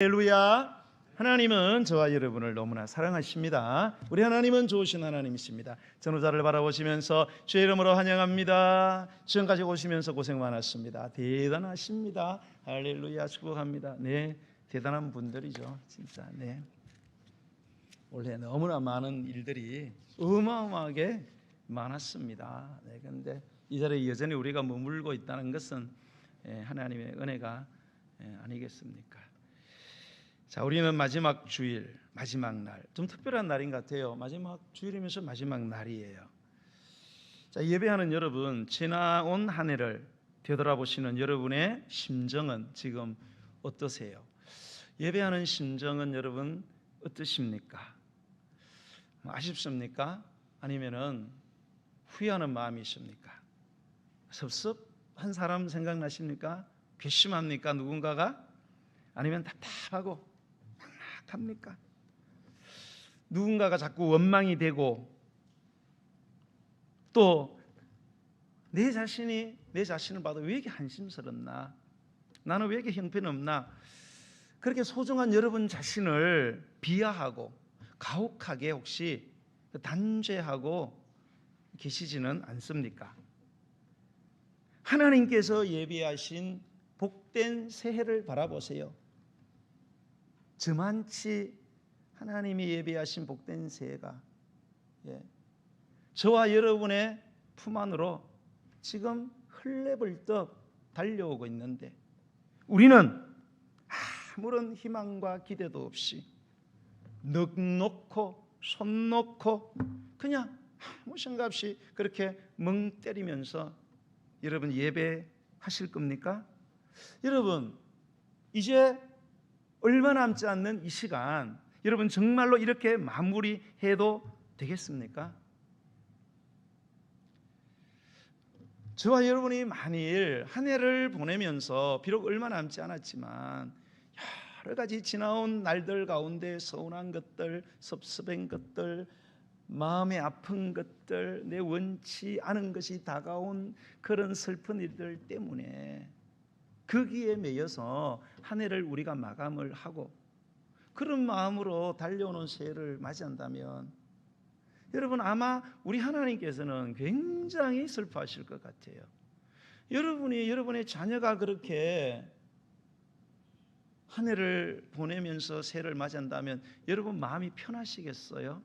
할렐루야. 하나님은 저와 여러분을 너무나 사랑하십니다. 우리 하나님은 좋으신 하나님이십니다. 전후자를 바라보시면서 주의 이름으로 환영합니다. 지금까지 오시면서 고생 많았습니다. 대단하십니다. 할렐루야. 축복합니다. 네, 대단한 분들이죠, 진짜. 네, 올해 너무나 많은 일들이 어마어마하게 많았습니다. 네, 그런데 이 자리에 여전히 우리가 머물고 있다는 것은 하나님의 은혜가 아니겠습니까? 자, 우리는 마지막 주일, 마지막 날, 좀 특별한 날인 것 같아요. 마지막 주일이면서 마지막 날이에요. 자, 예배하는 여러분, 지나온 한 해를 되돌아보시는 여러분의 심정은 지금 어떠세요? 예배하는 심정은 여러분 어떠십니까? 아쉽습니까? 아니면은 후회하는 마음이 있습니까? 섭섭한 사람 생각나십니까? 괘씸합니까? 누군가가? 아니면 답답하고 막막합니까? 누군가가 자꾸 원망이 되고 또 내 자신을 봐도 왜 이렇게 한심스럽나? 나는 왜 이렇게 형편없나? 그렇게 소중한 여러분 자신을 비하하고 가혹하게 혹시 단죄하고 계시지는 않습니까? 하나님께서 예비하신 복된 새해를 바라보세요. 저만치 하나님이 예비하신 복된 새해가 저와 여러분의 품 안으로 지금 흘레벌떡 달려오고 있는데 우리는 아무런 희망과 기대도 없이 넋놓고 손 놓고 그냥 아무 생각 없이 그렇게 멍 때리면서 여러분 예배하실 겁니까? 여러분 이제 얼마 남지 않는 이 시간 여러분 정말로 이렇게 마무리해도 되겠습니까? 저와 여러분이 만일 한 해를 보내면서 비록 얼마 남지 않았지만 여러 가지 지나온 날들 가운데 서운한 것들, 섭섭한 것들, 마음에 아픈 것들, 내 원치 않은 것이 다가온 그런 슬픈 일들 때문에 거기에 매여서 한 해를 우리가 마감을 하고 그런 마음으로 달려오는 새해를 맞이한다면 여러분 아마 우리 하나님께서는 굉장히 슬퍼하실 것 같아요. 여러분의 자녀가 그렇게 한 해를 보내면서 새해를 맞이한다면 여러분 마음이 편하시겠어요?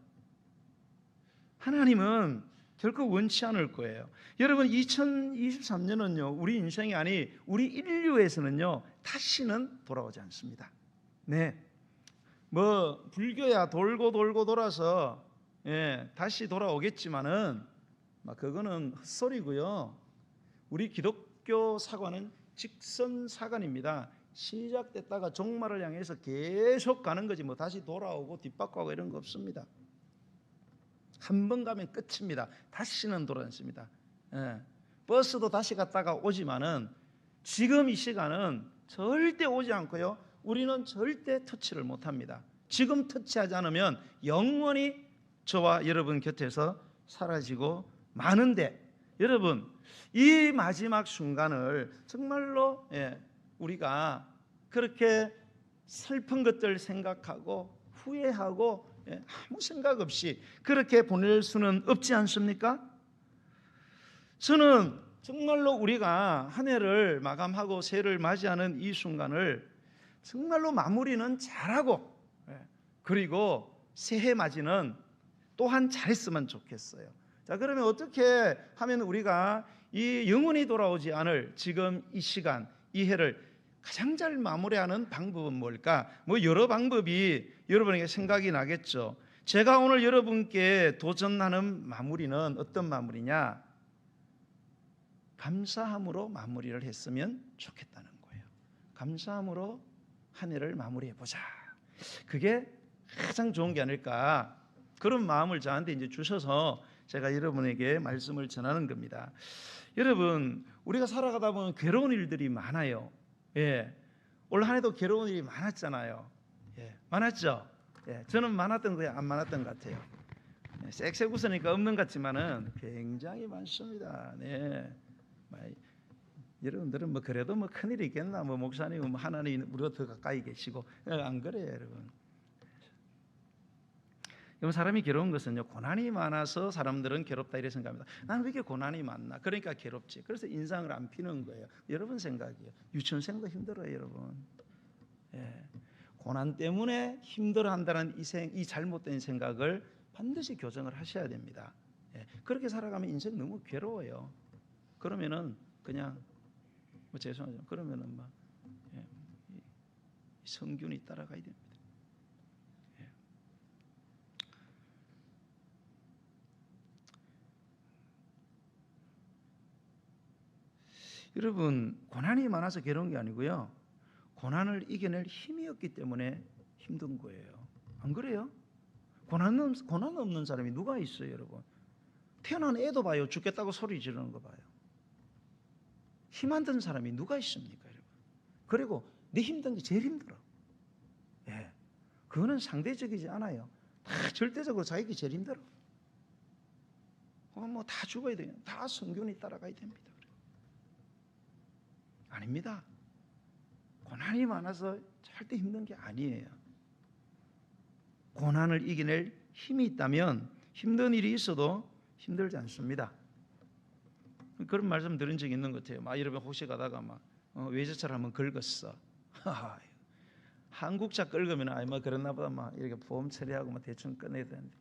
하나님은 결코 원치 않을 거예요. 여러분 2023년은요 우리 인생이 아니 우리 인류에서는요 다시는 돌아오지 않습니다. 네, 뭐 불교야 돌고 돌아서 다시 돌아오겠지만은 그거는 헛소리고요. 우리 기독교 사관은 직선 사관입니다. 시작됐다가 종말을 향해서 계속 가는 거지 뭐 다시 돌아오고 뒷바꾸고 이런 거 없습니다. 한 번 가면 끝입니다. 다시는 돌아오지 않습니다. 버스도 다시 갔다가 오지만은 지금 이 시간은 절대 오지 않고요. 우리는 절대 터치를 못합니다. 지금 터치하지 않으면 영원히 저와 여러분 곁에서 사라지고 마는데 여러분 이 마지막 순간을 정말로 우리가 그렇게 슬픈 것들 생각하고 후회하고 아무 생각 없이 그렇게 보낼 수는 없지 않습니까? 저는 정말로 우리가 한 해를 마감하고 새해를 맞이하는 이 순간을 정말로 마무리는 잘하고 그리고 새해 맞이는 또한 잘했으면 좋겠어요. 자, 그러면 어떻게 하면 우리가 이 영원히 돌아오지 않을 지금 이 시간, 이 해를 가장 잘 마무리하는 방법은 뭘까? 뭐 여러 방법이 여러분에게 생각이 나겠죠. 제가 오늘 여러분께 도전하는 마무리는 어떤 마무리냐? 감사함으로 마무리를 했으면 좋겠다는 거예요. 감사함으로 한 해를 마무리해보자. 그게 가장 좋은 게 아닐까? 그런 마음을 저한테 이제 주셔서 제가 여러분에게 말씀을 전하는 겁니다. 여러분, 우리가 살아가다 보면 괴로운 일들이 많아요. 올 한 해도 괴로운 일이 많았잖아요. 많았죠? 저는 많았던 거예요, 안 많았던 것 같아요. 쌕쌕 웃으니까 없는 것 같지만은 굉장히 많습니다. 여러분들은 뭐 그래도 뭐 큰일이 있겠나, 뭐 목사님은 뭐 하나님 우리가 더 가까이 계시고, 안 그래요 여러분. 여러분, 사람이 괴로운 것은요, 고난이 많아서 사람들은 괴롭다 이렇게 생각합니다. 나는 왜 이렇게 고난이 많나, 그러니까 괴롭지. 그래서 인상을 안 피는 거예요. 여러분 생각이에요. 유치원생도 힘들어요 여러분. 예. 고난 때문에 힘들어한다는 이 잘못된 생각을 반드시 교정을 하셔야 됩니다. 예. 그렇게 살아가면 인생 너무 괴로워요. 그러면은 그냥 뭐 죄송하죠. 그러면은 막 성균이 따라가야 됩니다. 예. 여러분, 고난이 많아서 괴로운 게 아니고요, 고난을 이겨낼 힘이 없기 때문에 힘든 거예요. 안 그래요? 고난 없는 사람이 누가 있어요 여러분? 태어난 애도 봐요, 죽겠다고 소리 지르는 거 봐요. 힘 안 든 사람이 누가 있습니까 여러분? 그리고 내 힘든 게 제일 힘들어. 예, 그거는 상대적이지 않아요. 다 절대적으로 자기가 제일 힘들어. 뭐 다 죽어야 돼요. 다 성균이 따라가야 됩니다. 아닙니다. 고난이 많아서 절대 힘든 게 아니에요. 고난을 이겨낼 힘이 있다면 힘든 일이 있어도 힘들지 않습니다. 그런 말씀 들은 적이 있는 것 같아요. 막 여러분 혹시 가다가 막 외제차를 한번 긁었어. 한국차 긁으면 뭐 그랬나 보다 막 이렇게 보험 처리하고 막 대충 끝내야 되는데,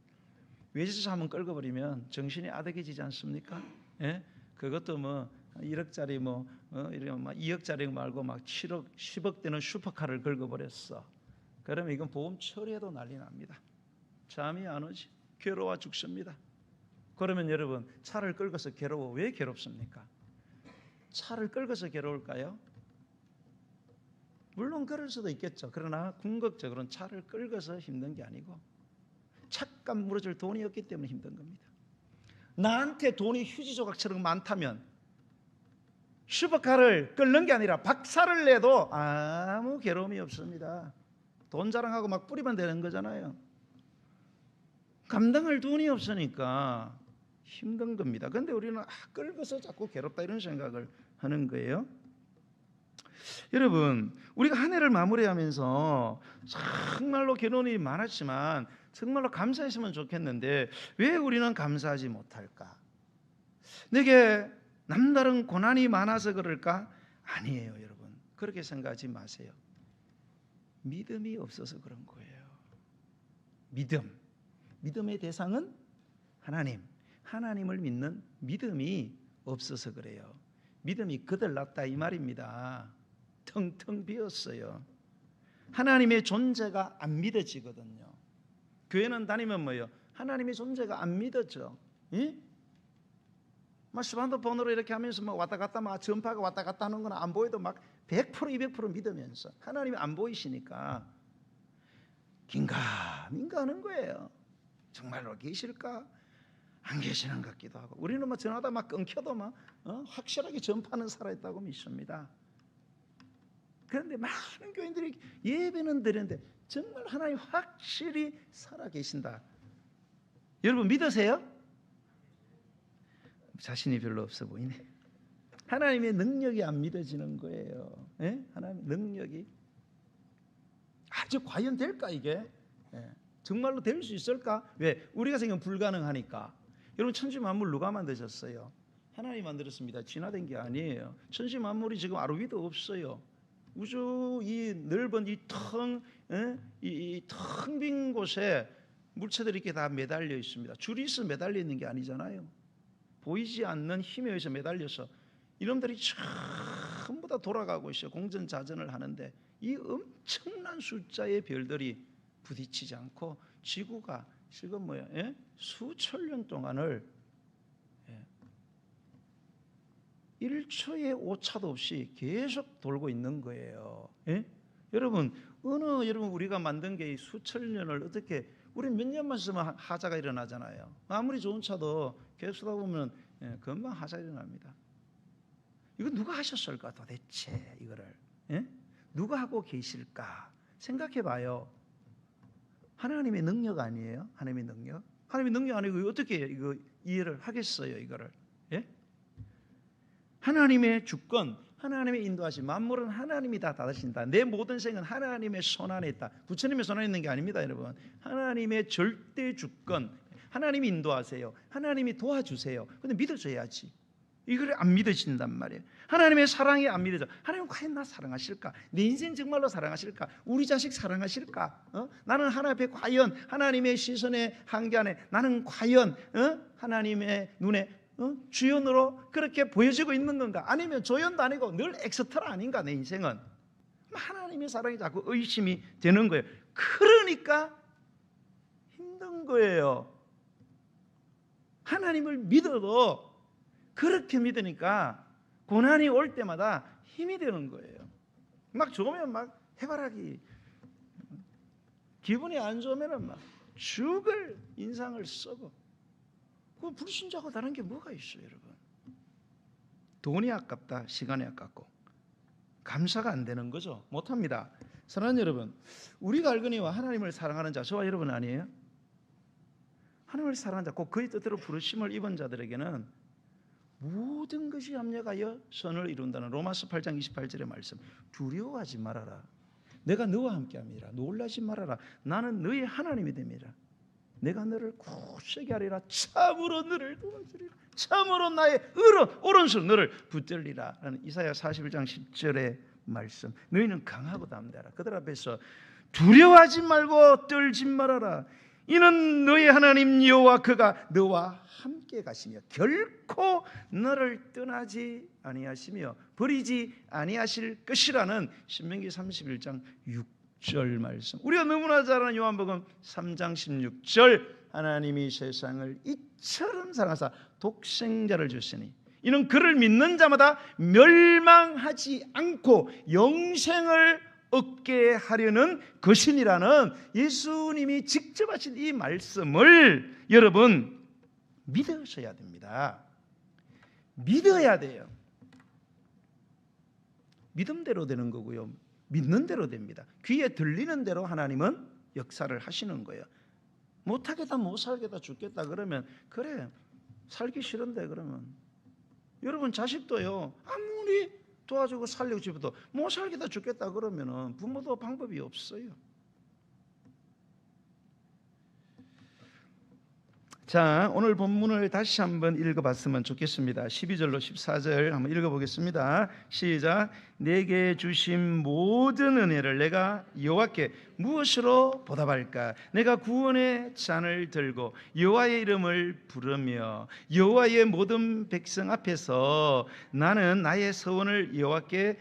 외제차 한번 긁어버리면 정신이 아득해지지 않습니까? 예? 그것도 뭐 1억짜리 뭐 이런 막 2억짜리 말고 막 7억, 10억 되는 슈퍼카를 긁어버렸어. 그러면 이건 보험 처리해도 난리 납니다. 잠이 안 오지. 괴로워 죽습니다. 그러면 여러분, 차를 긁어서 괴로워. 왜 괴롭습니까? 차를 긁어서 괴로울까요? 물론 그럴 수도 있겠죠. 그러나 궁극적으로는 차를 긁어서 힘든 게 아니고 차값 물어줄 돈이 없기 때문에 힘든 겁니다. 나한테 돈이 휴지 조각처럼 많다면 슈퍼카를 끌는 게 아니라 박살을 내도 아무 괴로움이 없습니다. 돈 자랑하고 막 뿌리면 되는 거잖아요. 감당할 돈이 없으니까 힘든 겁니다. 그런데 우리는 긁어서 자꾸 괴롭다 이런 생각을 하는 거예요. 여러분, 우리가 한 해를 마무리하면서 정말로 괴로움이 많았지만 정말로 감사했으면 좋겠는데 왜 우리는 감사하지 못할까? 내게 남다른 고난이 많아서 그럴까? 아니에요 여러분, 그렇게 생각하지 마세요. 믿음이 없어서 그런 거예요. 믿음의 대상은 하나님을 믿는 믿음이 없어서 그래요. 믿음이 거들났다 이 말입니다. 텅텅 비었어요. 하나님의 존재가 안 믿어지거든요. 교회는 다니면 뭐예요? 하나님의 존재가 안 믿어져. 예? 막 스마트폰으로 이렇게 하면서 막 왔다 갔다 막 전파가 왔다 갔다 하는 건 안 보여도 막 100% 200% 믿으면서 하나님이 안 보이시니까 긴가민가 하는 거예요. 정말로 계실까? 안 계시는 것 같기도 하고. 우리는 뭐 전화다 막 끊겨도 막 확실하게 전파는 살아있다고 믿습니다. 그런데 많은 교인들이 예배는 드리는데 정말 하나님 확실히 살아계신다. 여러분 믿으세요? 자신이 별로 없어 보이네. 하나님의 능력이 안 믿어지는 거예요. 예? 하나님의 능력이 아주 과연 될까 이게? 예. 정말로 될 수 있을까? 왜? 우리가 생각하면 불가능하니까. 여러분 천지 만물 누가 만드셨어요? 하나님이 만들었습니다. 진화된 게 아니에요. 천지 만물이 지금 아무 위도 없어요. 우주 이 넓은 이 텅 빈 곳에 물체들이 이렇게 다 매달려 있습니다. 줄이 있어 매달려 있는 게 아니잖아요. 보이지 않는 힘에 의해서 매달려서 이놈들이 전부 다 돌아가고 있어요. 공전자전을 하는데 이 엄청난 숫자의 별들이 부딪히지 않고 지구가 지금 수천 년 동안을 1초의 오차도 없이 계속 돌고 있는 거예요. 예? 여러분 우리가 만든 게 수천 년을 어떻게 우리 몇 년만 쓰면 하자가 일어나잖아요. 아무리 좋은 차도 계속 쓰다 보면 금방 하자가 일어납니다. 이거 누가 하셨을까 도대체 이거를? 예? 누가 하고 계실까? 생각해 봐요. 하나님의 능력 아니에요? 하나님의 능력 아니고 어떻게 이거 이해를 하겠어요 이거를? 예? 하나님의 주권, 하나님의 인도하심, 만물은 하나님이 다 다스린다. 내 모든 생은 하나님의 손안에 있다. 부처님의 손안에 있는 게 아닙니다, 여러분. 하나님의 절대 주권, 하나님이 인도하세요. 하나님이 도와주세요. 근데 믿어줘야지. 이걸 안 믿어진단 말이에요. 하나님의 사랑이 안 믿어져. 하나님 과연 나 사랑하실까? 내 인생 정말로 사랑하실까? 우리 자식 사랑하실까? 나는 하나님 앞에 과연 하나님의 시선의 한계 안에 나는 과연 하나님의 눈에 주연으로 그렇게 보여지고 있는 건가? 아니면 조연도 아니고 늘 엑스트라 아닌가? 내 인생은 하나님의 사랑이 자꾸 의심이 되는 거예요. 그러니까 힘든 거예요. 하나님을 믿어도 그렇게 믿으니까 고난이 올 때마다 힘이 되는 거예요. 막 좋으면 막 해바라기, 기분이 안 좋으면 막 죽을 인상을 쓰고. 그 불신자가 다른 게 뭐가 있어요, 여러분? 돈이 아깝다, 시간이 아깝고 감사가 안 되는 거죠. 못합니다. 사랑하는 여러분, 우리가 알거니와 하나님을 사랑하는 자, 저와 여러분 아니에요? 하나님을 사랑하는 자, 꼭 그의 뜻대로 부르심을 입은 자들에게는 모든 것이 합력하여 선을 이룬다는 로마서 8장 28절의 말씀. 두려워하지 말아라. 내가 너와 함께함이라. 놀라지 말아라. 나는 너의 하나님이 됨이라. 내가 너를 굳세게 하리라. 참으로 너를 도와주리라. 참으로 나의 오른손 너를 붙들리라. 라는 이사야 41장 10절의 말씀. 너희는 강하고 담대하라. 그들 앞에서 두려워하지 말고 떨지 말아라. 이는 너의 하나님 여호와 그가 너와 함께 가시며 결코 너를 떠나지 아니하시며 버리지 아니하실 것이라는 신명기 31장 6절 말씀. 우리가 너무나 잘 아는 요한복음 3장 16절 하나님이 세상을 이처럼 사랑하사 독생자를 주시니 이는 그를 믿는 자마다 멸망하지 않고 영생을 얻게 하려는 것이니라는 예수님이 직접 하신 이 말씀을 여러분 믿으셔야 됩니다. 믿어야 돼요. 믿음대로 되는 거고요. 믿는 대로 됩니다. 귀에 들리는 대로 하나님은 역사를 하시는 거예요. 못하겠다, 못 살겠다, 죽겠다 그러면 그래 살기 싫은데 그러면 여러분 자식도요 아무리 도와주고 살려고 싶어도 못 살겠다 죽겠다 그러면은 부모도 방법이 없어요. 자, 오늘 본문을 다시 한번 읽어봤으면 좋겠습니다. 12절로 14절 한번 읽어보겠습니다. 시작. 내게 주신 모든 은혜를 내가 여호와께 무엇으로 보답할까? 내가 구원의 잔을 들고 여호와의 이름을 부르며 여호와의 모든 백성 앞에서 나는 나의 서원을 여호와께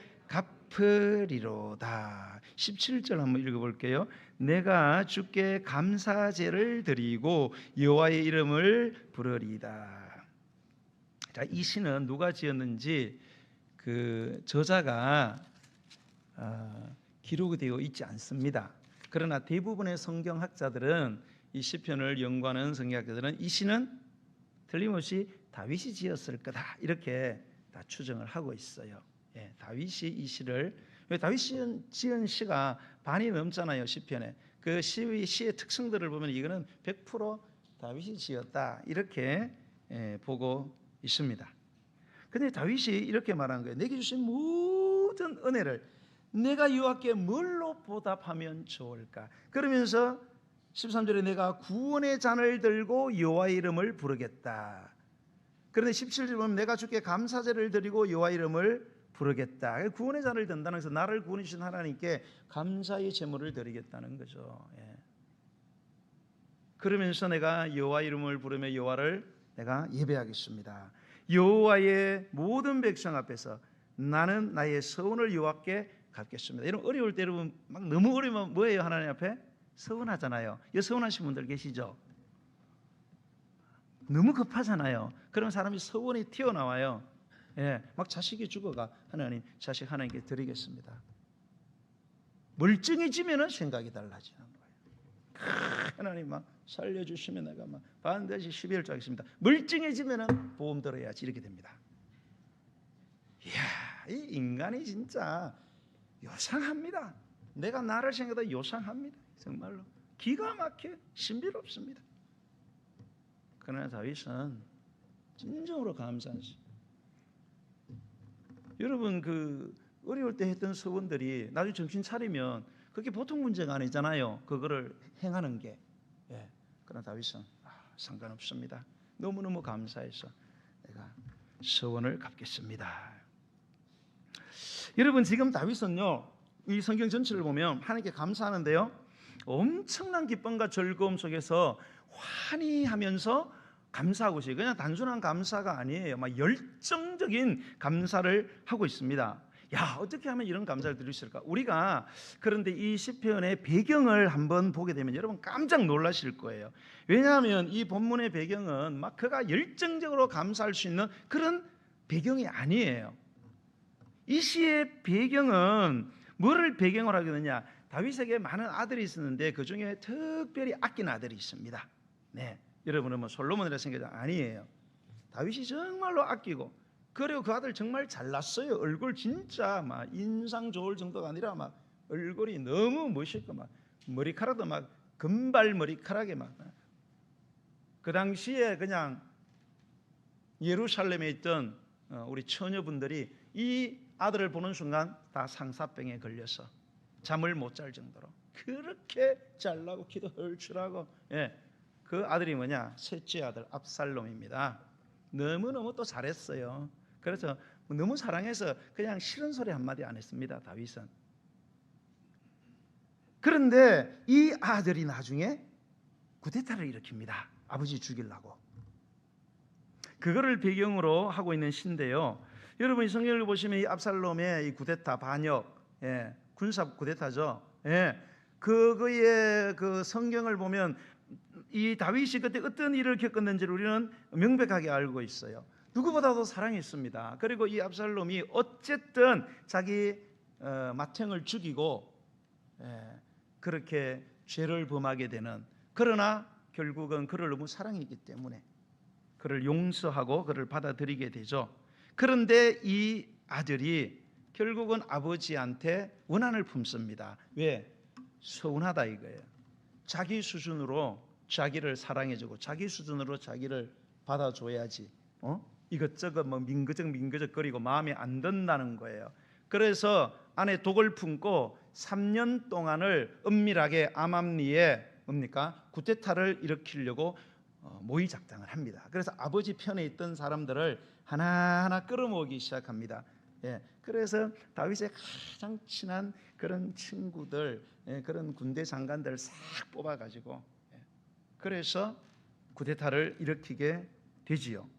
갚으리로다. 17절 한번 읽어볼게요. 내가 주께 감사제를 드리고 여호와의 이름을 부르리다. 자, 이 시는 누가 지었는지 그 저자가 기록이 되어 있지 않습니다. 그러나 대부분의 성경학자들은 이 시편을 연구하는 성경학자들은 이 시는 틀림없이 다윗이 지었을 거다 이렇게 다 추정을 하고 있어요. 예, 다윗이 이 시를 다윗이 지은 시가 반이 넘잖아요. 시편에 그 시의 특성들을 보면 이거는 100% 다윗이 지었다 이렇게 보고 있습니다. 그런데 다윗이 이렇게 말한 거예요. 내게 주신 모든 은혜를 내가 여호와께 뭘로 보답하면 좋을까? 그러면서 13절에 내가 구원의 잔을 들고 여호와의 이름을 부르겠다. 그런데 17절 보면 내가 주께 감사제를 드리고 여호와의 이름을 부르겠다. 구원의 잔을 든다는 것은 나를 구원해 주신 하나님께 감사의 제물을 드리겠다는 거죠. 예. 그러면서 내가 여호와 이름을 부르며 여호와를 내가 예배하겠습니다. 여호와의 모든 백성 앞에서 나는 나의 서원을 여호와께 갚겠습니다. 이런 어려울 때 여러분 막 너무 어려우면 뭐예요? 하나님 앞에 서원하잖아요. 이 서원하신 분들 계시죠? 너무 급하잖아요. 그런 사람이 서원이 튀어나와요. 예, 막 자식이 죽어가 하나님 자식 하나님께 드리겠습니다. 멀쩡해지면은 생각이 달라지는 거예요. 하나님 막 살려주시면 내가 막 반드시 12일 하겠습니다. 멀쩡해지면은 보험 들어야지 이렇게 됩니다. 이야, 이 인간이 진짜 요상합니다. 내가 나를 생각해도 요상합니다. 정말로 기가 막혀 신비롭습니다. 그러나 다윗은 진정으로 감사하시. 여러분 그 어려울 때 했던 서원들이 나중에 정신 차리면 그게 보통 문제가 아니잖아요. 그거를 행하는 게. 예. 그러나 다윗은 상관없습니다. 너무너무 감사해서 내가 서원을 갚겠습니다. 여러분 지금 다윗은요, 이 성경 전체를 보면 하나님께 감사하는데요, 엄청난 기쁨과 즐거움 속에서 환희하면서 감사하고 있어요. 그냥 단순한 감사가 아니에요. 막 열정적인 감사를 하고 있습니다. 야, 어떻게 하면 이런 감사를 드릴 수 있을까? 우리가 그런데 이 시편의 배경을 한번 보게 되면 여러분 깜짝 놀라실 거예요. 왜냐하면 이 본문의 배경은 막 그가 열정적으로 감사할 수 있는 그런 배경이 아니에요. 이 시의 배경은 뭐를 배경으로 하게 되냐? 다윗에게 많은 아들이 있었는데 그 중에 특별히 아낀 아들이 있습니다. 네, 여러분은 뭐 솔로몬이라 생각이 아니에요. 다윗이 정말로 아끼고, 그리고 그 아들 정말 잘났어요. 얼굴 진짜 막 인상 좋을 정도가 아니라 막 얼굴이 너무 멋있고 막 머리카락도 막 금발 머리카락에 막, 그 당시에 그냥 예루살렘에 있던 우리 처녀분들이 이 아들을 보는 순간 다 상사병에 걸려서 잠을 못 잘 정도로 그렇게 잘나고 키도 헐출하고, 예, 그 아들이 뭐냐? 셋째 아들 압살롬입니다. 너무너무 또 잘했어요. 그래서 너무 사랑해서 그냥 싫은 소리 한마디 안 했습니다, 다윗은. 그런데 이 아들이 나중에 쿠데타를 일으킵니다. 아버지 죽이려고. 그거를 배경으로 하고 있는 시인데요, 여러분 이 성경을 보시면 이 압살롬의 이 쿠데타 반역, 예, 군사 쿠데타죠. 예, 그거의 그 성경을 보면 이 다윗이 그때 어떤 일을 겪었는지를 우리는 명백하게 알고 있어요. 누구보다도 사랑했습니다. 그리고 이 압살롬이 어쨌든 자기 맏형을 죽이고, 그렇게 죄를 범하게 되는, 그러나 결국은 그를 너무 사랑했기 때문에 그를 용서하고 그를 받아들이게 되죠. 그런데 이 아들이 결국은 아버지한테 원한을 품습니다. 왜? 서운하다 이거예요. 자기 수준으로 자기를 사랑해주고 자기 수준으로 자기를 받아줘야지, 이것저것 뭐 민그적거리고 마음에 안 든다는 거예요. 그래서 안에 독을 품고 3년 동안을 은밀하게 아맘리에 뭡니까? 쿠데타를 일으키려고 모의 작당을 합니다. 그래서 아버지 편에 있던 사람들을 하나하나 끌어모으기 시작합니다. 예, 그래서 다윗의 가장 친한 그런 친구들, 그런 군대 장관들을 싹 뽑아가지고, 그래서 쿠데타를 일으키게 되지요.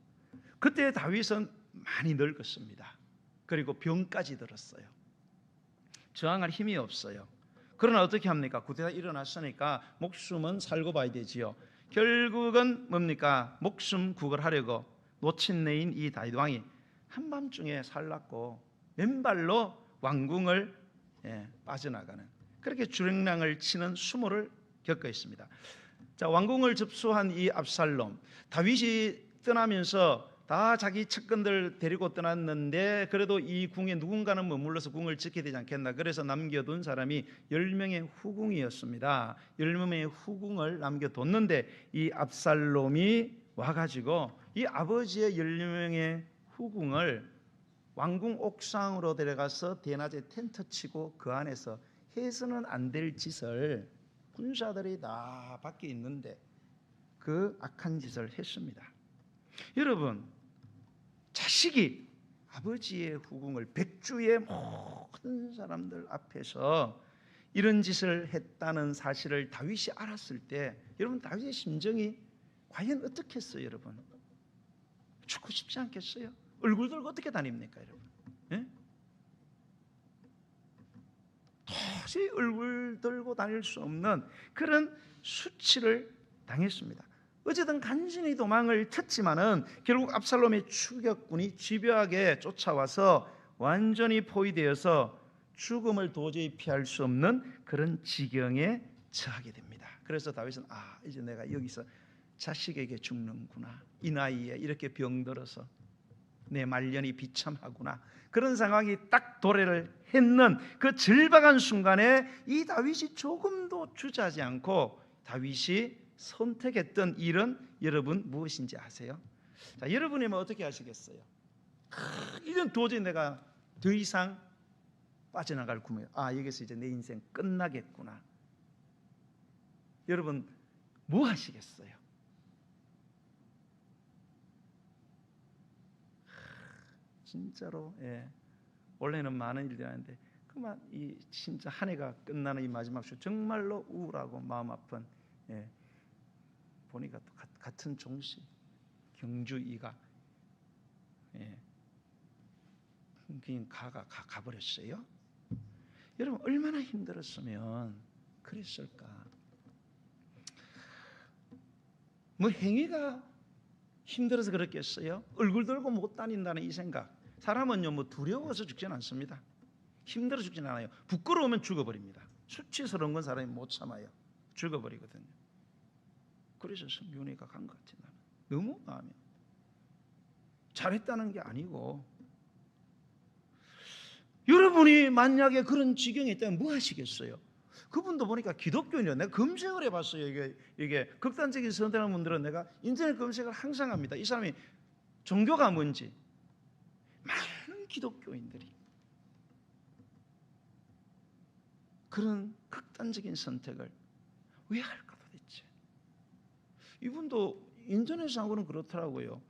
그때 다윗은 많이 늙었습니다. 그리고 병까지 들었어요. 저항할 힘이 없어요. 그러나 어떻게 합니까? 쿠데타 일어났으니까 목숨은 살고 봐야 되지요. 결국은 뭡니까? 목숨 구걸하려고 노친내인 이 다윗 왕이 한밤중에 살랐고 맨발로 왕궁을 빠져나가는, 그렇게 주랭랑을 치는 수모를 겪어 있습니다. 자, 왕궁을 접수한 이 압살롬, 다윗이 떠나면서 다 자기 측근들 데리고 떠났는데 그래도 이 궁에 누군가는 머물러서 궁을 지켜야 되지 않겠나. 그래서 남겨둔 사람이 10명의 후궁이었습니다. 10명의 후궁을 남겨뒀는데 이 압살롬이 와가지고 이 아버지의 10명의 후궁을 왕궁 옥상으로 데려가서 대낮에 텐트 치고 그 안에서 해서는 안 될 짓을, 군사들이 다 밖에 있는데 그 악한 짓을 했습니다. 여러분, 자식이 아버지의 후궁을 백주의 모든 사람들 앞에서 이런 짓을 했다는 사실을 다윗이 알았을 때 여러분 다윗의 심정이 과연 어떻겠어요? 여러분, 죽고 싶지 않겠어요? 얼굴 들고 어떻게 다닙니까 여러분? 예? 도저히 얼굴 들고 다닐 수 없는 그런 수치를 당했습니다. 어쨌든 간신히 도망을 쳤지만은 결국 압살롬의 추격군이 집요하게 쫓아와서 완전히 포위되어서 죽음을 도저히 피할 수 없는 그런 지경에 처하게 됩니다. 그래서 다윗은 이제 내가 여기서 자식에게 죽는구나, 이 나이에 이렇게 병들어서 내 말년이 비참하구나, 그런 상황이 딱 도래를 했는 그 절박한 순간에 이 다윗이 조금도 주저하지 않고 다윗이 선택했던 일은 여러분 무엇인지 아세요? 자, 여러분이면 어떻게 하시겠어요? 이건 도저히 내가 더 이상 빠져나갈 구멍이, 여기서 이제 내 인생 끝나겠구나. 여러분 뭐 하시겠어요? 진짜로 원래는 많은 일들이 하는데 그만 이 진짜 한 해가 끝나는 이 마지막 주 정말로 우울하고 마음 아픈 보니까 또 같은 종시 경주 이가 그냥 가버렸어요. 여러분 얼마나 힘들었으면 그랬을까? 뭐 행위가 힘들어서 그렇겠어요? 얼굴 들고 못 다닌다는 이 생각. 사람은요 뭐 두려워서 죽지는 않습니다. 힘들어 죽지는 않아요. 부끄러우면 죽어버립니다. 수치스러운 건 사람이 못 참아요. 죽어버리거든요. 그래서 성균이가 간 것 같아. 나는 너무 마음이 잘했다는 게 아니고, 여러분이 만약에 그런 지경에 있다면 뭐 하시겠어요? 그분도 보니까 기독교인이에요. 내가 검색을 해봤어요. 이게 극단적인 선택하는 분들은 내가 인터넷 검색을 항상 합니다. 이 사람이 종교가 뭔지. 많은 기독교인들이 그런 극단적인 선택을 왜 할까 도대체? 이분도 인터넷상으로는 그렇더라고요.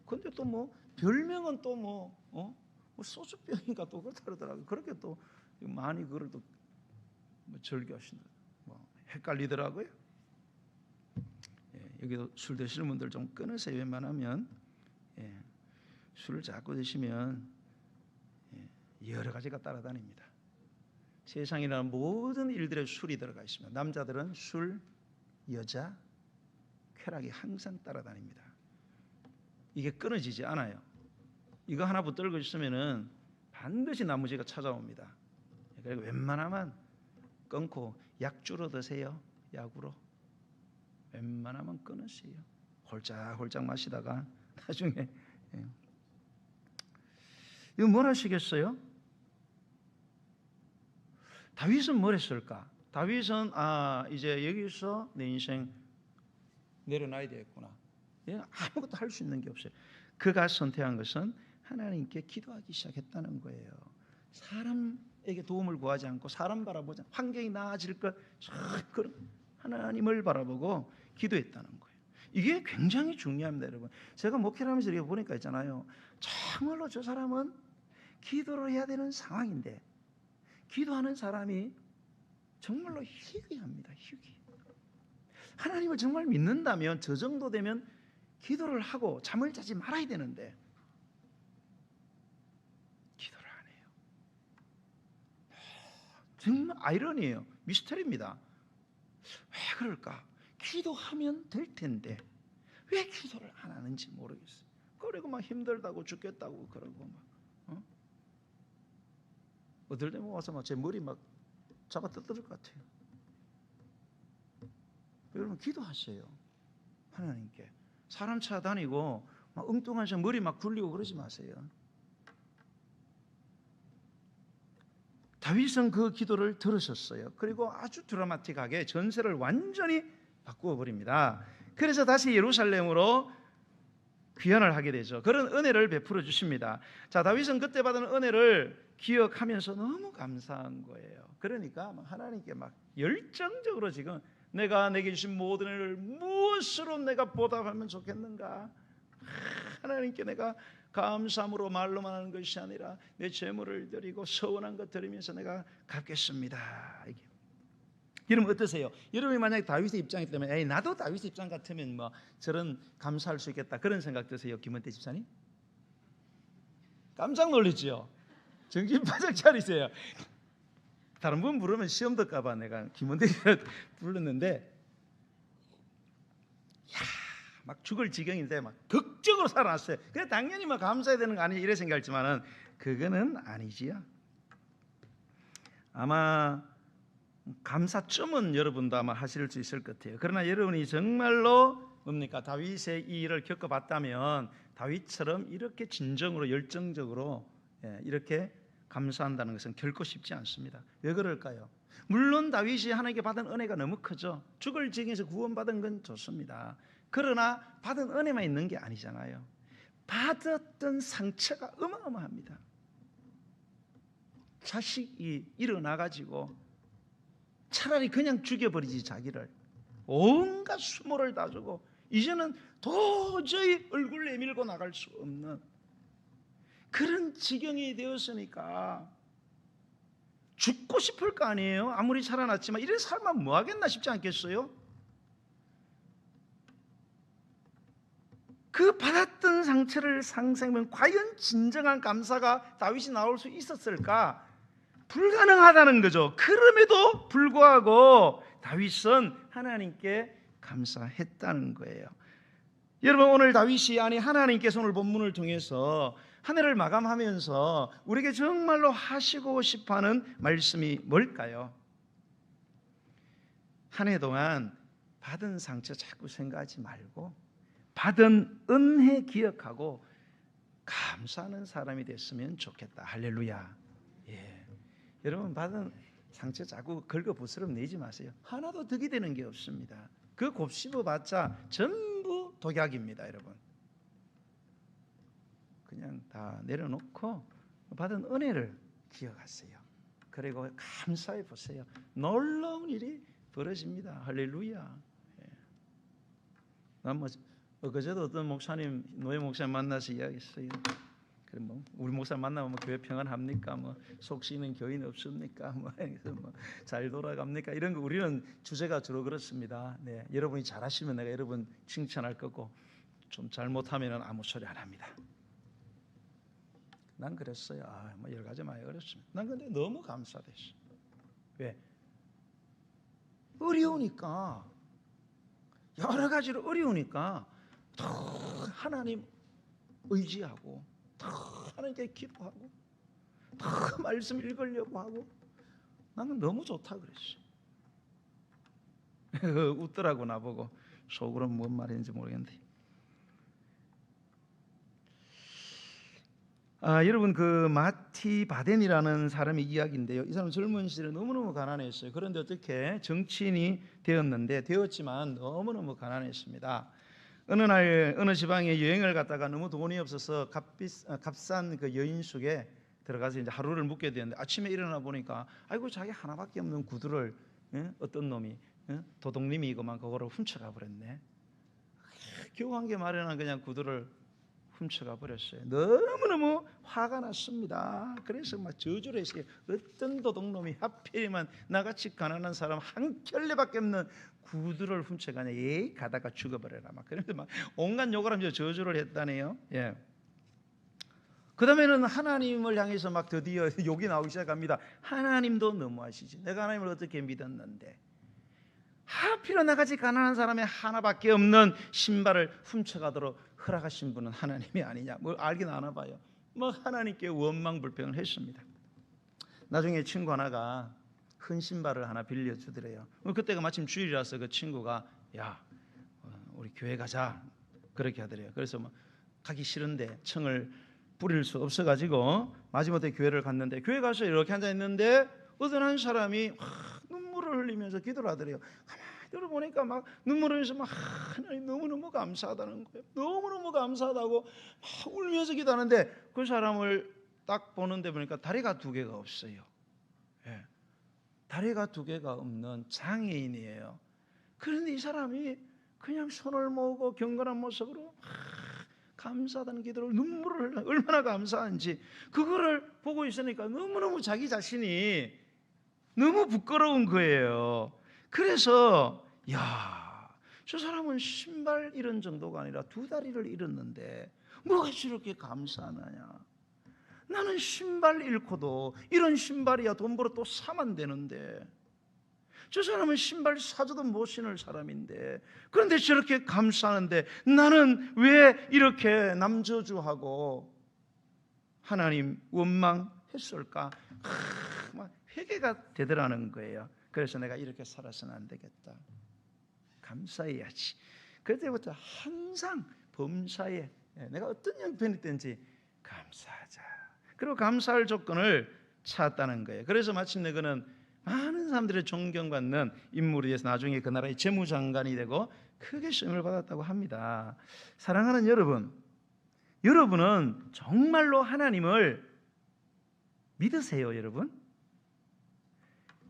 근데 또 뭐 별명은 또 뭐 소주병인가 또 그렇다 그러더라고요. 그렇게 또 많이 그걸 또 절교하신다. 헷갈리더라고요. 여기도 술 드시는 분들 좀 끊으세요. 웬만하면 술을 자꾸 드시면 여러 가지가 따라다닙니다. 세상이라는 모든 일들에 술이 들어가 있습니다. 남자들은 술, 여자, 쾌락이 항상 따라다닙니다. 이게 끊어지지 않아요. 이거 하나 붙들고 있으면은 반드시 나머지가 찾아옵니다. 그리고 웬만하면 끊고 약주로 드세요. 약으로. 웬만하면 끊으세요. 홀짝홀짝 마시다가 나중에 이거 뭘 하시겠어요? 다윗은 뭘 했을까? 다윗은 이제 여기서 내 인생 내려놔야 되겠구나. 아무것도 할 수 있는 게 없어요. 그가 선택한 것은 하나님께 기도하기 시작했다는 거예요. 사람에게 도움을 구하지 않고 사람 바라보지 않고 환경이 나아질 것 하나님을 바라보고 기도했다는 거예요. 이게 굉장히 중요합니다, 여러분. 제가 목회를 하면서 이렇게 보니까 있잖아요. 정말로 저 사람은 기도를 해야 되는 상황인데 기도하는 사람이 정말로 희귀합니다. 희귀. 하나님을 정말 믿는다면 저 정도 되면 기도를 하고 잠을 자지 말아야 되는데 기도를 안 해요. 정말 아이러니예요. 미스터리입니다. 왜 그럴까? 기도하면 될 텐데 왜 기도를 안 하는지 모르겠어요. 그리고 막 힘들다고 죽겠다고 그러고 막 어떨 때면 와서 막 제 머리 막 잡아 뜯을 것 같아요. 여러분 기도하세요. 하나님께. 사람 찾아다니고 막 엉뚱한 저 머리 막 굴리고 그러지 마세요. 다윗은 그 기도를 들으셨어요. 그리고 아주 드라마틱하게 전세를 완전히 바꾸어 버립니다. 그래서 다시 예루살렘으로 귀환을 하게 되죠. 그런 은혜를 베풀어 주십니다. 자, 다윗은 그때 받은 은혜를 기억하면서 너무 감사한 거예요. 그러니까 하나님께 막 열정적으로 지금 내가 내게 주신 모든 은혜를 무엇으로 내가 보답하면 좋겠는가? 하나님께 내가 감사함으로 말로만 하는 것이 아니라 내 재물을 드리고 서원한 것 드리면서 내가 갚겠습니다. 여러분 어떠세요? 여러분이 만약에 다윗의 입장이기 때문에 나도 다윗의 입장 같으면 뭐 저런 감사할 수 있겠다 그런 생각 드세요? 김원태 집사님? 깜짝 놀랐죠? 정신 바짝 차리세요. 다른 분 부르면 시험 들까봐 내가 김원태를 불렀는데 막 죽을 지경인데 막 극적으로 살아났어요. 그래 당연히 막 감사해야 되는 거 아니냐 이래 생각했지만은 그거는 아니지요. 아마 감사점은 여러분도 아마 하실 수 있을 것 같아요. 그러나 여러분이 정말로 뭡니까? 다윗의 이 일을 겪어봤다면 다윗처럼 이렇게 진정으로 열정적으로 이렇게 감사한다는 것은 결코 쉽지 않습니다. 왜 그럴까요? 물론 다윗이 하나님께 받은 은혜가 너무 크죠. 죽을 지경에서 구원받은 건 좋습니다. 그러나 받은 은혜만 있는 게 아니잖아요. 받았던 상처가 어마어마합니다. 자식이 일어나가지고 차라리 그냥 죽여버리지 자기를. 온갖 수모를 다 주고 이제는 도저히 얼굴 내밀고 나갈 수 없는 그런 지경이 되었으니까 죽고 싶을 거 아니에요. 아무리 살아났지만 이래 살면 뭐 하겠나 싶지 않겠어요? 그 받았던 상처를 상상하면 과연 진정한 감사가 다윗이 나올 수 있었을까? 불가능하다는 거죠. 그럼에도 불구하고 다윗은 하나님께 감사했다는 거예요. 여러분, 오늘 다윗이 하나님께서 오늘 본문을 통해서 한 해를 마감하면서 우리에게 정말로 하시고 싶어하는 말씀이 뭘까요? 한 해 동안 받은 상처 자꾸 생각하지 말고 받은 은혜 기억하고 감사하는 사람이 됐으면 좋겠다. 할렐루야. 예. 여러분, 받은 상처 자꾸 긁어부스럼 내지 마세요. 하나도 득이 되는 게 없습니다. 그 곱씹어봤자 전부 독약입니다. 여러분, 그냥 다 내려놓고 받은 은혜를 기억하세요. 그리고 감사해 보세요. 놀라운 일이 벌어집니다. 할렐루야. 예. 난 그제도 어떤 목사님, 노예 목사님 만나서 이야기했어요. 그럼 우리 목사 만나면 교회 평안합니까? 속 쉬는 교인 없습니까? 잘 돌아갑니까? 이런 거 우리는 주제가 주로 그렇습니다. 네, 여러분이 잘하시면 내가 여러분 칭찬할 거고 좀 잘못하면 아무 소리 안 합니다. 난 그랬어요. 여러 가지 많이 어렵습니다. 난 근데 너무 감사됐어. 왜? 어려우니까, 여러 가지로 어려우니까 더 하나님 의지하고 더 하나님께 기도하고 더 말씀 읽으려고 하고 나는 너무 좋다 그랬어. 웃더라고 나보고. 속으로 뭔 말인지 모르겠는데. 여러분, 그 마티 바덴이라는 사람의 이야기인데요. 이 사람 젊은 시절에 너무너무 가난했어요. 그런데 어떻게 정치인이 되었지만 너무너무 가난했습니다. 어느 날 어느 지방에 여행을 갔다가 너무 돈이 없어서 값싼 그 여인숙에 들어가서 이제 하루를 묵게 되는데 아침에 일어나 보니까 아이고 자기 하나밖에 없는 구두를 어떤 놈이 도둑님이 이거만 그거를 훔쳐가 버렸네. 겨우 한 개 마련한 그냥 구두를 훔쳐가 버렸어요. 너무너무 화가 났습니다. 그래서 막 저주를 했어요. 어떤 도둑놈이 하필이면 나같이 가난한 사람 한 켤레밖에 없는 구두를 훔쳐가냐. 에이, 가다가 죽어버려라. 막 그런데 막 온갖 욕을 하면서 저주를 했다네요. 예. 그 다음에는 하나님을 향해서 막 드디어 욕이 나오기 시작합니다. 하나님도 너무하시지. 내가 하나님을 어떻게 믿었는데 하필은 나같이 가난한 사람이 하나밖에 없는 신발을 훔쳐가도록 허락하신 분은 하나님이 아니냐. 뭘 알긴 아나 봐요. 하나님께 원망 불평을 했습니다. 나중에 친구 하나가 큰 신발을 하나 빌려주더래요. 그때가 마침 주일이라서 그 친구가 야, 우리 교회 가자 그렇게 하더래요. 그래서 가기 싫은데 청을 뿌릴 수 없어가지고 마지못해 교회를 갔는데, 교회 가서 이렇게 앉아있는데 어떤 한 사람이 눈물을 흘리면서 기도를 하더래요. 가만히 보니까 막 눈물을 흘리면서 하나님 너무너무 감사하다는 거예요. 너무너무 감사하다고 막 울면서 기도하는데 그 사람을 딱 보는데 보니까 다리가 두 개가 없어요. 예. 다리가 두 개가 없는 장애인이에요. 그런데 이 사람이 그냥 손을 모으고 경건한 모습으로 감사하다는 기도를, 눈물을 흘려 얼마나 감사한지 그거를 보고 있으니까 너무너무 자기 자신이 너무 부끄러운 거예요. 그래서 저 사람은 신발 잃은 정도가 아니라 두 다리를 잃었는데 뭐가 저렇게 감사하느냐. 나는 신발 잃고도 이런 신발이야 돈 벌어 또 사면 되는데 저 사람은 신발 사줘도 못 신을 사람인데 그런데 저렇게 감사하는데 나는 왜 이렇게 남저주하고 하나님 원망했을까? 막 회개가 되더라는 거예요. 그래서 내가 이렇게 살아서는 안 되겠다. 감사해야지. 그때부터 항상 범사에 내가 어떤 형편이 있든지 감사하자. 그리고 감사할 조건을 찾았다는 거예요. 그래서 마침내 그는 많은 사람들의 존경받는 인물이 돼서 나중에 그 나라의 재무장관이 되고 크게 쓰임을 받았다고 합니다. 사랑하는 여러분, 여러분은 정말로 하나님을 믿으세요, 여러분?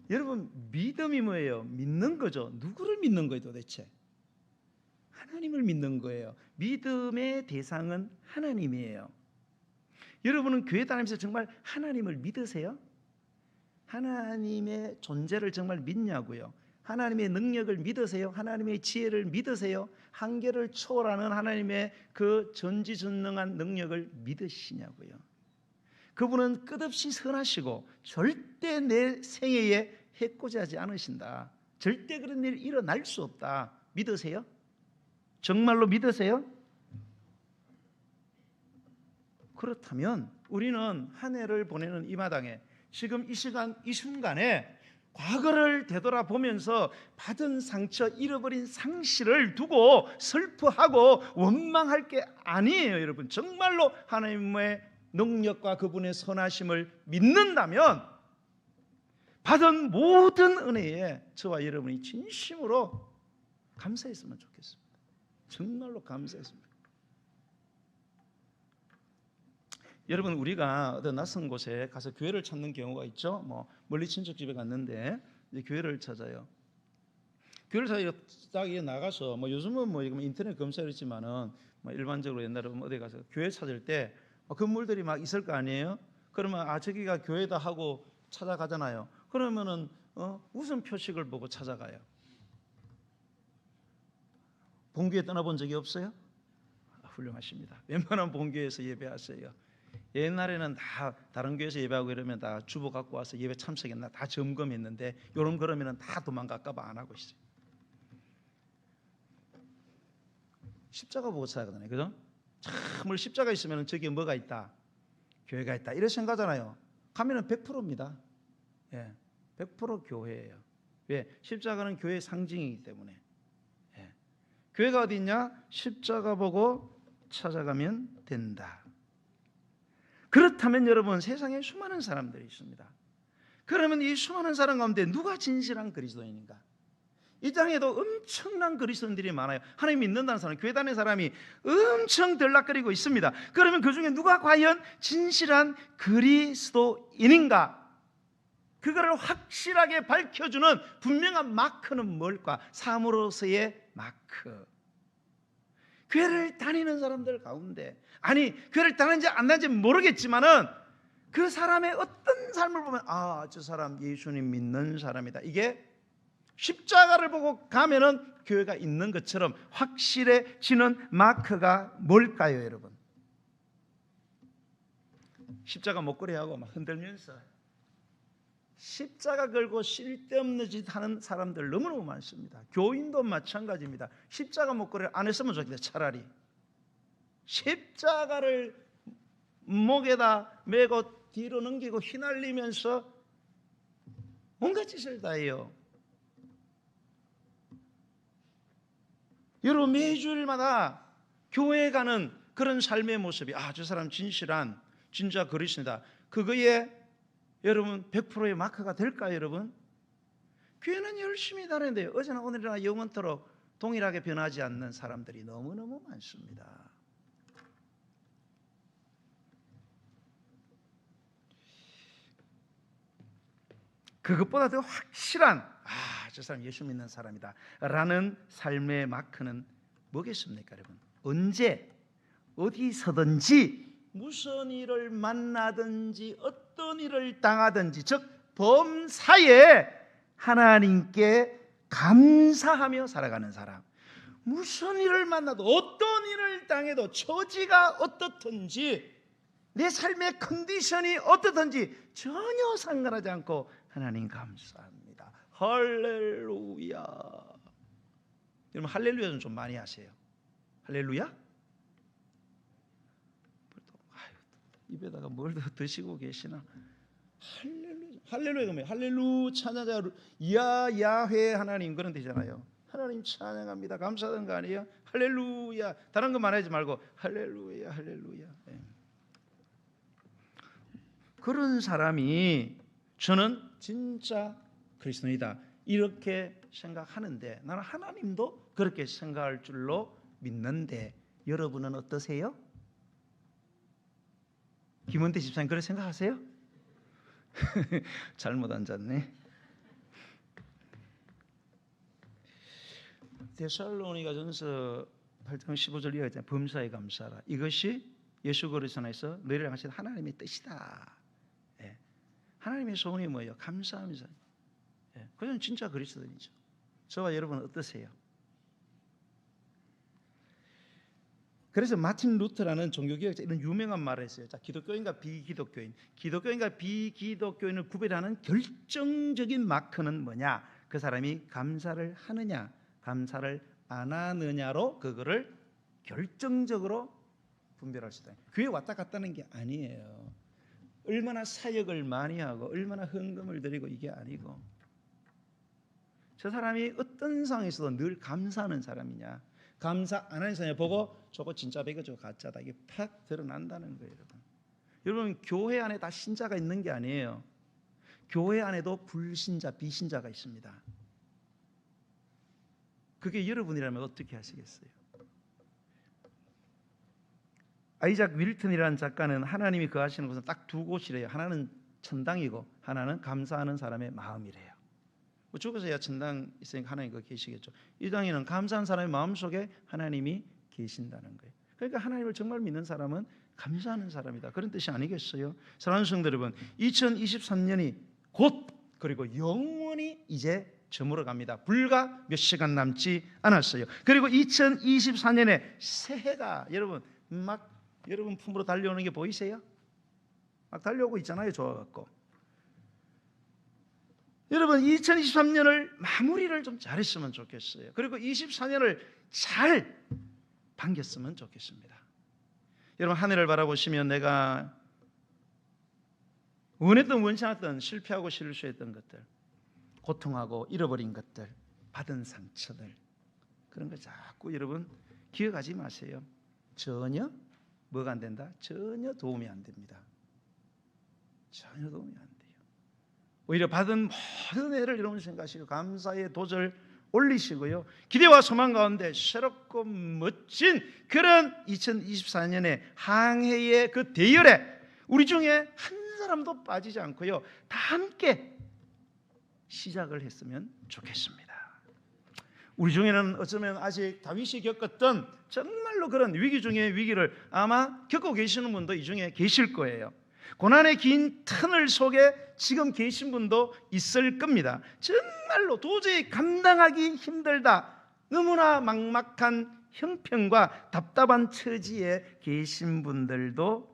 여러분, 믿음이 뭐예요? 믿는 거죠. 누구를 믿는 거예요, 도대체? 하나님을 믿는 거예요. 믿음의 대상은 하나님이에요. 여러분은 교회 다니면서 정말 하나님을 믿으세요? 하나님의 존재를 정말 믿냐고요? 하나님의 능력을 믿으세요? 하나님의 지혜를 믿으세요? 한계를 초월하는 하나님의 그 전지전능한 능력을 믿으시냐고요? 그분은 끝없이 선하시고 절대 내 생애에 해코지하지 않으신다. 절대 그런 일이 일어날 수 없다. 믿으세요? 정말로 믿으세요? 그렇다면 우리는 한 해를 보내는 이 마당에 지금 이 시간 이 순간에 과거를 되돌아보면서 받은 상처, 잃어버린 상실을 두고 슬퍼하고 원망할 게 아니에요, 여러분. 정말로 하나님의 능력과 그분의 선하심을 믿는다면 받은 모든 은혜에 저와 여러분이 진심으로 감사했으면 좋겠습니다. 정말로 감사했으면 좋겠습니다. 여러분, 우리가 어떤 낯선 곳에 가서 교회를 찾는 경우가 있죠. 뭐 멀리 친척 집에 갔는데 이제 교회를 찾아요. 교회를 찾아 딱 나가서 뭐 요즘은 뭐 인터넷 검색했지만은 뭐 일반적으로 옛날에 어디 가서 교회 찾을 때 건물들이 막 있을 거 아니에요. 그러면 저기가 교회다 하고 찾아가잖아요. 그러면은 무슨 표식을 보고 찾아가요? 본교회 떠나본 적이 없어요? 훌륭하십니다. 웬만한 본교회에서 예배하세요. 옛날에는 다 다른 교회에서 예배하고 이러면 다 주보 갖고 와서 예배 참석했나 다 점검했는데 요런 그러면은 다 도망갈까 봐 안 하고 있어요. 십자가 보고 찾아가잖아요. 그죠? 참을 십자가 있으면 저기에 뭐가 있다? 교회가 있다. 이렇게 생각하잖아요. 가면은 100%입니다. 예, 100% 교회예요. 왜? 십자가는 교회의 상징이기 때문에. 예. 교회가 어디 있냐? 십자가 보고 찾아가면 된다. 그렇다면 여러분, 세상에 수많은 사람들이 있습니다. 그러면 이 수많은 사람 가운데 누가 진실한 그리스도인인가? 이 땅에도 엄청난 그리스도인들이 많아요. 하나님 믿는다는 사람, 교회 다니는 사람이 엄청 들락거리고 있습니다. 그러면 그 중에 누가 과연 진실한 그리스도인인가? 그거를 확실하게 밝혀주는 분명한 마크는 뭘까? 삶으로서의 마크. 교회를 다니는 사람들 가운데, 아니 교회를 다니는지 안 다니는지 모르겠지만은 그 사람의 어떤 삶을 보면 저 사람 예수님 믿는 사람이다. 이게 십자가를 보고 가면은 교회가 있는 것처럼 확실해지는 마크가 뭘까요, 여러분? 십자가 목걸이하고 막 흔들면서 십자가 걸고 쓸데없는 짓 하는 사람들 너무너무 많습니다. 교인도 마찬가지입니다. 십자가 목걸이를 안 했으면 좋겠다. 차라리 십자가를 목에다 메고 뒤로 넘기고 휘날리면서 온갖 짓을 다 해요. 여러분, 매주일마다 교회에 가는 그런 삶의 모습이 저 사람 진실한 진짜 그리스도다. 그거에 여러분 100%의 마크가 될까요, 여러분? 교회는 열심히 다니는데 어제나 오늘이나 영원토록 동일하게 변하지 않는 사람들이 너무너무 많습니다. 그것보다 더 확실한 저 사람 예수 믿는 사람이다 라는 삶의 마크는 뭐겠습니까, 여러분? 언제 어디서든지 무슨 일을 만나든지 어떤 일을 당하든지, 즉 범사에 하나님께 감사하며 살아가는 사람. 무슨 일을 만나도 어떤 일을 당해도 처지가 어떻든지 내 삶의 컨디션이 어떻든지 전혀 상관하지 않고 하나님 감사합니다. 할렐루야. 여러분, 할렐루야는 좀 많이 하세요. 할렐루야? 입에다가 뭘 더 드시고 계시나? 할렐루야. 할렐루야가 뭐예요? 할렐루 찬양자 야야회 하나님 그런 되잖아요. 하나님 찬양합니다. 감사하는 거 아니에요? 할렐루야. 다른 거 말하지 말고 할렐루야, 할렐루야. 네. 그런 사람이 저는 진짜 그리스도인이다 이렇게 생각하는데, 나는 하나님도 그렇게 생각할 줄로 믿는데 여러분은 어떠세요? 김원태 집사님 그렇게 생각하세요? 잘못 앉았네. 데살로니가전서 8장 15절 이하에 있잖아요. 범사에 감사하라. 이것이 예수 그리스도 안에서 너희를 향하신 하나님의 뜻이다. 예. 하나님의 소원이 뭐예요? 감사하면서. 예. 그건 진짜 그리스도인이죠. 저와 여러분 어떠세요? 그래서 마틴 루터라는 종교개혁자 이런 유명한 말을 했어요. 자, 기독교인과 비기독교인, 기독교인과 비기독교인을 구별하는 결정적인 마크는 뭐냐? 그 사람이 감사를 하느냐, 감사를 안 하느냐로 그거를 결정적으로 분별할 수 있다. 교회 왔다 갔다는 게 아니에요. 얼마나 사역을 많이 하고 얼마나 헌금을 드리고 이게 아니고, 저 사람이 어떤 상황에서도 늘 감사하는 사람이냐, 감사 안 하는 사람을 보고 저거 진짜 배고 저거 가짜다, 이게 팍 드러난다는 거예요. 여러분, 교회 안에 다 신자가 있는 게 아니에요. 교회 안에도 불신자, 비신자가 있습니다. 그게 여러분이라면 어떻게 하시겠어요? 아이작 윌튼이라는 작가는 하나님이 거하시는 곳은 딱 두 곳이래요. 하나는 천당이고 하나는 감사하는 사람의 마음이래요. 죽어서야 천당 있으니까 하나님 거기 계시겠죠. 이 땅에는 감사한 사람의 마음속에 하나님이 계신다는 거예요. 그러니까 하나님을 정말 믿는 사람은 감사하는 사람이다, 그런 뜻이 아니겠어요? 사랑하는 성도 여러분, 2023년이 곧, 그리고 영원히 이제 저물어 갑니다. 불과 몇 시간 남지 않았어요. 그리고 2024년에 새해가 여러분 막 여러분 품으로 달려오는 게 보이세요? 막 달려오고 있잖아요. 좋아갖고. 여러분, 2023년을 마무리를 좀 잘했으면 좋겠어요. 그리고 24년을 잘 반겼으면 좋겠습니다. 여러분, 한 해를 바라보시면 내가 원했던 원치 않았던, 실패하고 실수했던 것들, 고통하고 잃어버린 것들, 받은 상처들, 그런 거 자꾸 여러분 기억하지 마세요. 전혀 뭐가 안 된다? 전혀 도움이 안 됩니다. 전혀 도움이 안 돼요. 오히려 받은 모든 애를 여러분 생각하시고 감사의 돛을 올리시고요, 기대와 소망 가운데 새롭고 멋진 그런 2024년의 항해의 그 대열에 우리 중에 한 사람도 빠지지 않고요, 다 함께 시작을 했으면 좋겠습니다. 우리 중에는 어쩌면 아직 다윗이 겪었던 정말로 그런 위기 중에 위기를 아마 겪고 계시는 분도 이 중에 계실 거예요. 고난의 긴 터널 속에 지금 계신 분도 있을 겁니다. 정말로 도저히 감당하기 힘들다, 너무나 막막한 형편과 답답한 처지에 계신 분들도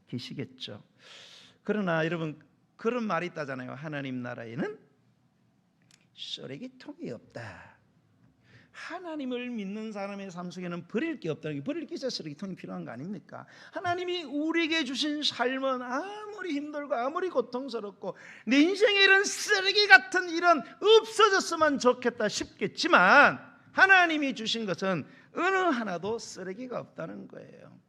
계시겠죠. 그러나 여러분, 그런 말이 있다잖아요. 하나님 나라에는 쓰레기통이 없다. 하나님을 믿는 사람의 삶 속에는 버릴 게 없다는 게, 버릴 게 있어야 쓰레기통이 필요한 거 아닙니까? 하나님이 우리에게 주신 삶은 아무리 힘들고 아무리 고통스럽고 내 인생에 이런 쓰레기 같은 일은 없어졌으면 좋겠다 싶겠지만, 하나님이 주신 것은 어느 하나도 쓰레기가 없다는 거예요.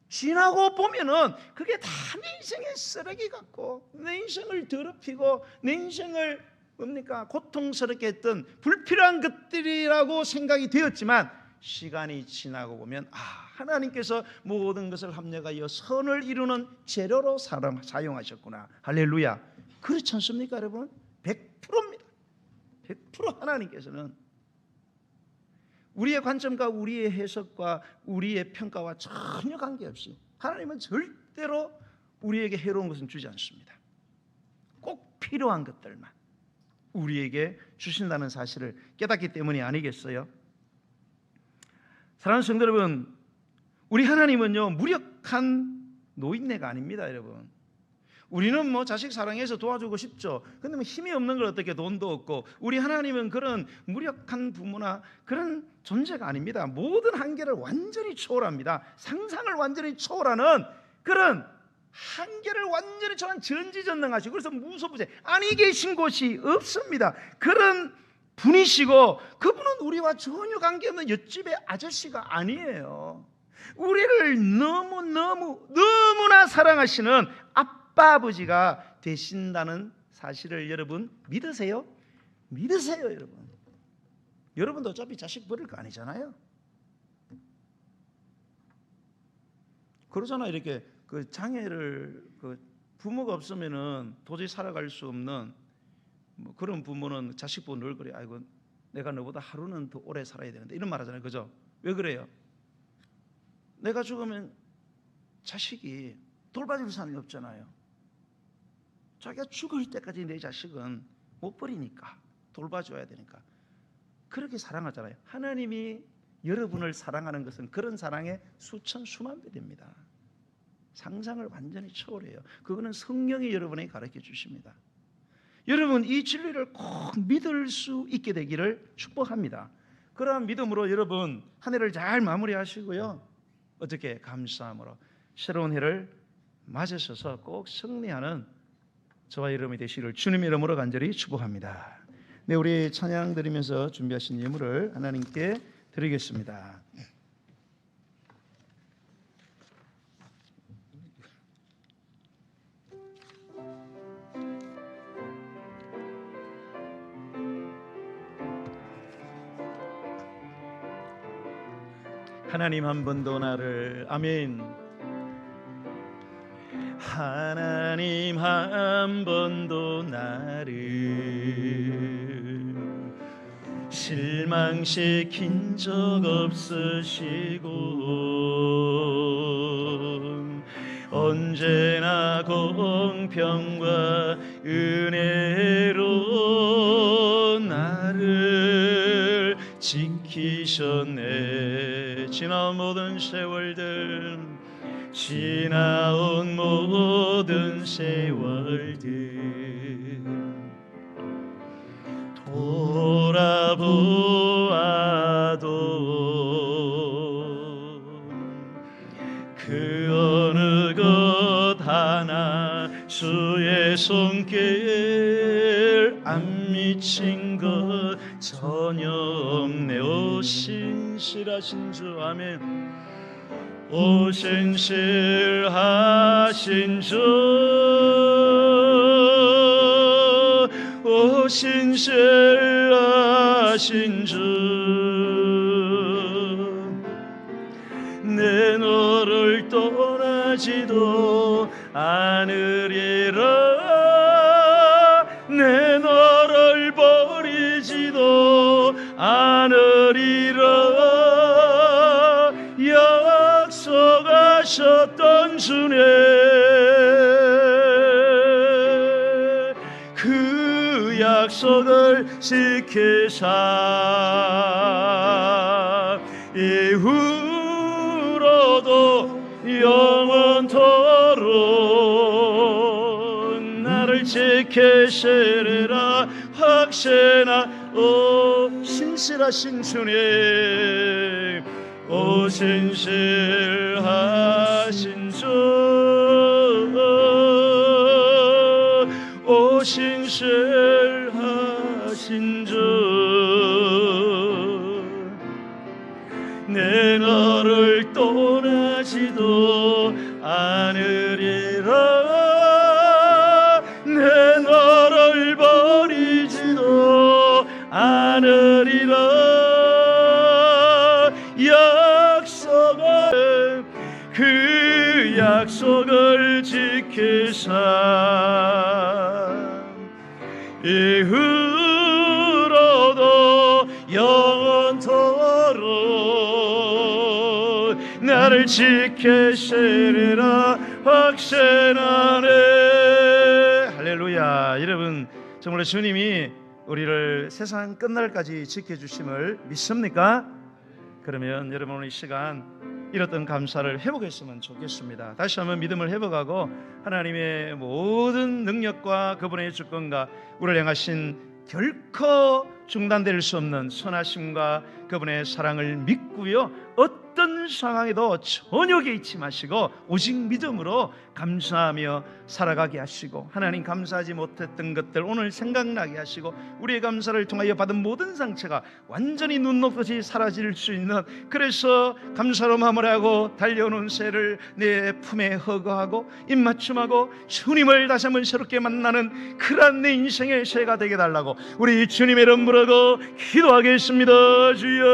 지나고 보면은 그게 다 내 인생의 쓰레기 같고, 내 인생을 더럽히고 내 인생을 뭡니까? 고통스럽게 했던 불필요한 것들이라고 생각이 되었지만, 시간이 지나고 보면 하나님께서 모든 것을 합력하여 선을 이루는 재료로 사용하셨구나. 할렐루야. 그렇지 않습니까 여러분? 100%입니다. 100% 하나님께서는 우리의 관점과 우리의 해석과 우리의 평가와 전혀 관계없이 하나님은 절대로 우리에게 해로운 것은 주지 않습니다. 꼭 필요한 것들만 우리에게 주신다는 사실을 깨닫기 때문이 아니겠어요? 사랑하는 성도 여러분, 우리 하나님은요 무력한 노인네가 아닙니다. 여러분, 우리는 뭐 자식 사랑해서 도와주고 싶죠. 근데 뭐 힘이 없는 걸 어떻게 돈도 없고, 우리 하나님은 그런 무력한 부모나 그런 존재가 아닙니다. 모든 한계를 완전히 초월합니다. 상상을 완전히 초월하는 그런 한계를 완전히 초월한 전지전능하시고, 그래서 무소부재 아니 계신 곳이 없습니다. 그런 분이시고, 그분은 우리와 전혀 관계없는 옆집의 아저씨가 아니에요. 우리를 너무나 사랑하시는 아빠 아버지가 되신다는 사실을 여러분 믿으세요? 믿으세요 여러분. 여러분도 어차피 자식 버릴 거 아니잖아요. 그러잖아. 이렇게 그 장애를 부모가 없으면은 도저히 살아갈 수 없는 뭐 그런 부모는 자식 보고 늘 그래. 아이고 내가 너보다 하루는 더 오래 살아야 되는데 이런 말 하잖아요. 그죠? 왜 그래요? 내가 죽으면 자식이 돌봐줄 사람이 없잖아요. 자기가 죽을 때까지 내 자식은 못 버리니까 돌봐줘야 되니까 그렇게 사랑하잖아요. 하나님이 여러분을 사랑하는 것은 그런 사랑의 수천 수만 배입니다. 상상을 완전히 초월해요. 그거는 성령이 여러분에게 가르쳐 주십니다. 여러분 이 진리를 꼭 믿을 수 있게 되기를 축복합니다. 그러한 믿음으로 여러분 한 해를 잘 마무리하시고요. 어떻게 감사함으로 새로운 해를 맞으셔서 꼭 승리하는 저와 여러분이 되시기를 주님의 이름으로 간절히 축복합니다. 네, 우리 찬양 드리면서 준비하신 예물을 하나님께 드리겠습니다. 하나님 한 번도 나를 아멘. 하나님 한 번도 나를 실망시킨 적 없으시고 언제나 공평과 은혜로 나를 지키셨네. 지나온 모든 세월들 지나온 모든 세월들 돌아보아도 그 어느 것 하나 주의 손길 안 미친 것 전혀 없네. 오 신실하신 주 아멘. 오 신실하신 주, 오 신실하신 주, 내 너를 떠나지도 않으리라. 내 너를 버리지도 않으리라. 약속하셨던 주님 그 약속을 지키사 이후로도 영원토록 나를 지키시리라 확신하. 오 신실하신 주님, 오 신실하신 주, 오 신실하신 주, 내 너를 떠나지도 않으리라. 내 너를 버리지도 않으리라. 그 약속을 지키사 이후로도 영원토록 나를 지키시리라 확신하네. 할렐루야. 여러분 정말 주님이 우리를 세상 끝날까지 지켜주심을 믿습니까? 그러면 여러분 오늘 이 시간 이렇던 감사를 회복했으면 좋겠습니다. 다시 한번 믿음을 회복하고 하나님의 모든 능력과 그분의 주권과 우리를 향하신 결코 중단될 수 없는 선하심과 그분의 사랑을 믿고요, 어떤 상황에도 전혀 개의치 마시고 오직 믿음으로 감사하며 살아가게 하시고, 하나님 감사하지 못했던 것들 오늘 생각나게 하시고, 우리의 감사를 통하여 받은 모든 상처가 완전히 눈 녹듯이 사라질 수 있는, 그래서 감사로 마무리하고 달려오는 새를 내 품에 허거하고 입맞춤하고 주님을 다시 한번 새롭게 만나는 그런 내 인생의 새가 되게 달라고 우리 주님의 이름 부르고 기도하겠습니다. 주여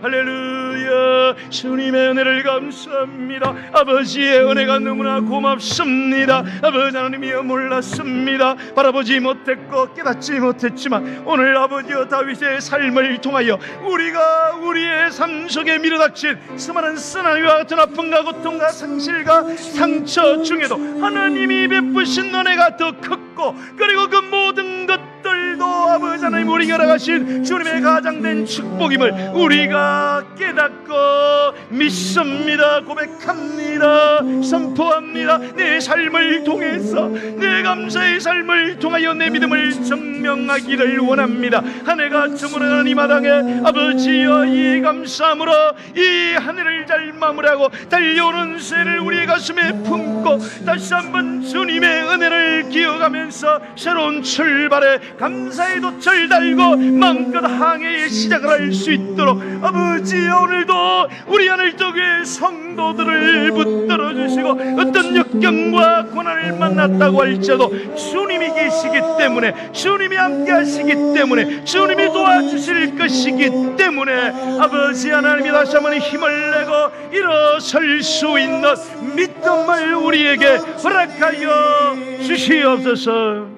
할렐루야. 주님의 은혜를 감사합니다. 아버지의 은혜가 너무나 고맙습니다. 아버지 하나님이여, 몰랐습니다. 바라보지 못했고 깨닫지 못했지만 오늘 아버지여 다윗의 삶을 통하여 우리가 우리의 삶 속에 밀어닥친 수많은 쓰나미와 같은 아픔과 고통과 상실과 상처 중에도 하나님이 베푸신 은혜가 더 컸고, 그리고 그 모든 것들도 아버지 하나님 우리가 나가신 주님의 가장된 축복임을 우리가 깨닫고 믿습니다. 고백합니다. 선포합니다. 내 삶을 통해서, 내 감사의 삶을 통하여 내 믿음을 증명하기를 원합니다. 한 해가 저물어가는 이 마당에 아버지여, 이 감사함으로 이 한 해를 잘 마무리하고 달려오는 새를 우리의 가슴에 품고 다시 한번 주님의 은혜를 기억하면서 새로운 출발에 감사의 돛을 달고 마음껏 항해의 시작을 할 수 있도록 아버지, 오늘도 우리 하늘떡의 성도들을 붙들어 주시고, 어떤 역경과 고난을 만났다고 할지라도 주님이 계시기 때문에, 주님이 함께 하시기 때문에, 주님이 도와주실 것이기 때문에 아버지 하나님이 다시 한번 힘을 내고 일어설 수 있는 믿음을 우리에게 허락하여 주시옵소서.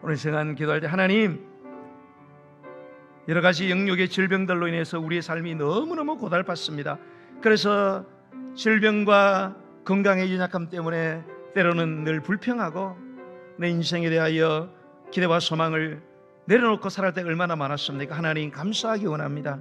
오늘 시간 기도할 때, 하나님, 여러 가지 영역의 질병들로 인해서 우리의 삶이 너무너무 고달팠습니다. 그래서 질병과 건강의 연약함 때문에 때로는 늘 불평하고 내 인생에 대하여 기대와 소망을 내려놓고 살아갈 때가 얼마나 많았습니까? 하나님, 감사하기 원합니다.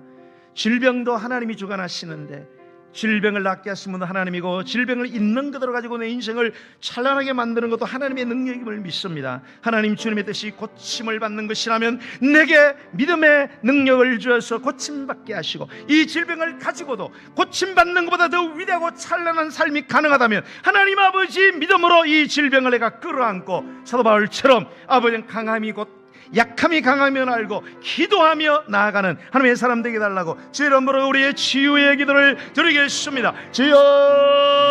질병도 하나님이 주관하시는데 질병을 낫게 하신 분은 하나님이고, 질병을 있는 그대로 가지고 내 인생을 찬란하게 만드는 것도 하나님의 능력임을 믿습니다. 하나님, 주님의 뜻이 고침을 받는 것이라면 내게 믿음의 능력을 주어서 고침받게 하시고, 이 질병을 가지고도 고침받는 것보다 더 위대하고 찬란한 삶이 가능하다면 하나님 아버지, 믿음으로 이 질병을 내가 끌어안고 사도 바울처럼 아버지는 강함이 곧 약함이 강하면 알고 기도하며 나아가는 하나님의 사람 되게 달라고 주의 이름으로 우리의 치유의 기도를 드리겠습니다. 주여